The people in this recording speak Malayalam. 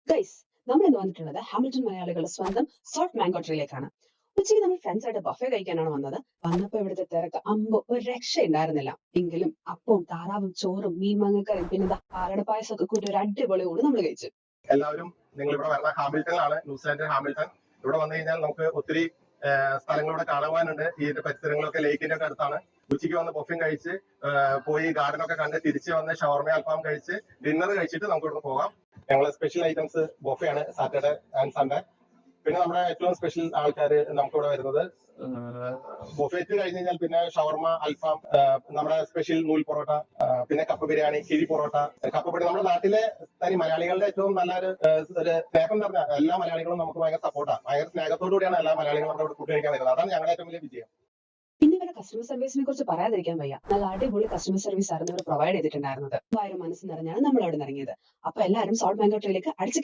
ഗൈസ്, നമ്മൾ ഇന്ന് വന്നിട്ടുള്ളത് ഹാമിൽട്ടൺ മലയാളികളുടെ സ്വന്തം സോൾട്ട് മാംഗോ ട്രീയിലേക്കാണ്. ഉച്ചയ്ക്ക് നമ്മൾ ഫ്രണ്ട്സ് ആയിട്ട് ബഫേ കഴിക്കാനാണ് വന്നത്. വന്നപ്പോ ഇവിടുത്തെ തിരക്ക് അമ്പോ ഒരു രക്ഷ ഉണ്ടായിരുന്നില്ല. എങ്കിലും അപ്പവും താറാവും ചോറും മീൻ മാങ്ങക്കറിയും പിന്നെ പാലട പായസം ഒക്കെ കൂട്ടി ഒരു അടിപൊളി ഊണ് നമ്മൾ കഴിച്ചു. എല്ലാവരും നിങ്ങൾ ഇവിടെ വരുന്ന ഹാമിൽട്ടണിലാണ്, ന്യൂസിലാൻഡ് ഹാമിൽട്ടൺ. ഇവിടെ വന്നു കഴിഞ്ഞാൽ നമുക്ക് ഒത്തിരി സ്ഥലങ്ങളിവിടെ കാണുവാനുണ്ട്. ഈ പരിസരങ്ങളൊക്കെ ലേക്കിന്റെ ഒക്കെ അടുത്താണ്. ഉച്ചയ്ക്ക് വന്ന് ബൊഫയും കഴിച്ച് പോയി ഗാർഡനൊക്കെ കണ്ട് തിരിച്ച് വന്ന് ഷവർമ അൽഫാം കഴിച്ച് ഡിന്നർ കഴിച്ചിട്ട് നമുക്ക് ഇവിടെ പോകാം. ഞങ്ങളെ സ്പെഷ്യൽ ഐറ്റംസ് ബൊഫയാണ് സാറ്റർഡേ ആൻഡ് സൺഡേ. പിന്നെ നമ്മുടെ ഏറ്റവും സ്പെഷ്യൽ ആൾക്കാർ നമുക്കിവിടെ വരുന്നത് ബൊഫേറ്റ് കഴിഞ്ഞ് കഴിഞ്ഞാൽ പിന്നെ ഷവർമ അൽഫാം, നമ്മുടെ സ്പെഷ്യൽ നൂൽ പൊറോട്ട, പിന്നെ കപ്പ ബിരിയാണി, കിഴി പൊറോട്ട, കപ്പപ്പൊടി. നമ്മുടെ നാട്ടിലെ തനി മലയാളികളുടെ ഏറ്റവും നല്ലൊരു സ്നേഹം നിറഞ്ഞ എല്ലാ മലയാളികളും നമുക്ക് ഭയങ്കര സപ്പോർട്ടാണ്. ഭയങ്കര സ്നേഹത്തോടു കൂടിയാണ് എല്ലാ മലയാളികളും നമ്മുടെ ഫുഡ് കഴിക്കാൻ വരുന്നത്. അതാണ് ഞങ്ങളുടെ ഏറ്റവും വലിയ വിജയം. പിന്നെ ഇവരുടെ കസ്റ്റമർ സർവീസിനെ കുറിച്ച് പറയാതിരിക്കാൻ വയ്യ. നല്ല അടിപൊളി കസ്റ്റമർ സർവീസ് ആയിരുന്നു ഇവർ പ്രൊവൈഡ് ചെയ്തിട്ടുണ്ടായിരുന്നത്. മനസ്സ് നിറഞ്ഞാണ് നമ്മൾ അവിടെ ഇറങ്ങിയത്. അപ്പൊ എല്ലാവരും സോൾട്ട് മാംഗോ ട്രീയിലേക്ക് അടിച്ചു